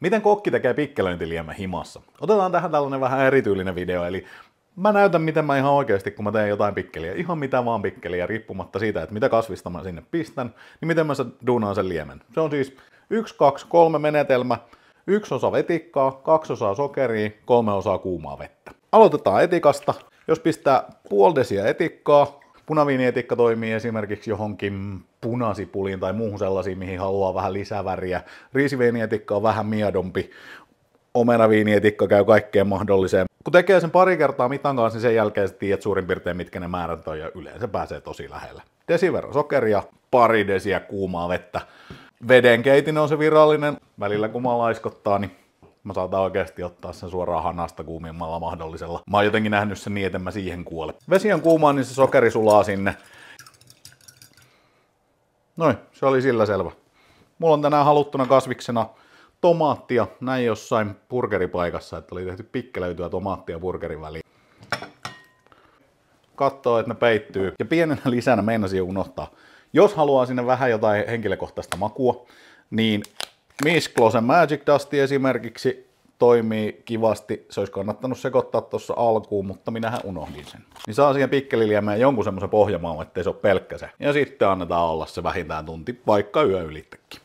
Miten kokki tekee pikkelöintiliemen himassa? Otetaan tähän tällainen vähän erityylinen video, eli mä näytän miten mä ihan oikeasti, kun mä teen jotain pikkeliä, ihan mitä vaan pikkeliä, riippumatta siitä, että mitä kasvista mä sinne pistän, niin miten mä duunaan sen liemen. Se on siis 1, 2, 3 menetelmä, 1 osa vetikkaa, 2 osaa sokeria, 3 osaa kuumaa vettä. Aloitetaan etikasta. Jos pistää puoli desiä etikkaa, punaviinietikka toimii esimerkiksi johonkin punasipuliin tai muuhun sellaisiin, mihin haluaa vähän lisäväriä. Riisiviinietikka on vähän miedompi. Omenaviinietikka käy kaikkeen mahdolliseen. Kun tekee sen pari kertaa mitan kanssa, niin sen jälkeen sä tiedät suurin piirtein mitkä ne määrät on ja yleensä pääsee tosi lähelle. Desiverran sokeria, pari desiä kuumaa vettä. Vedenkeitin on se virallinen. Välillä kun mä laiskottaa, niin mä saatan oikeasti ottaa sen suoraan hanasta kuumimmalla mahdollisella. Mä oon jotenkin nähnyt sen niin, että mä siihen kuole. Vesi on kuumaa, niin se sokeri sulaa sinne. Noin, se oli sillä selvä. Mulla on tänään haluttuna kasviksena tomaattia, näin jossain burgeripaikassa, että oli tehty pikkelöityä tomaattia burgerin väliin. Katsoo, että ne peittyy. Ja pienenä lisänä meinasin unohtaa. Jos haluaa sinne vähän jotain henkilökohtaista makua, niin Mishclosen Magic Dust esimerkiksi toimii kivasti. Se olisi kannattanut sekoittaa tuossa alkuun, mutta minähän unohdin sen. Niin saa siihen pikkeliliemeen jonkun semmoisen pohjamaun, ettei se ole pelkkä se. Ja sitten annetaan olla se vähintään tunti, vaikka yö ylittäkin.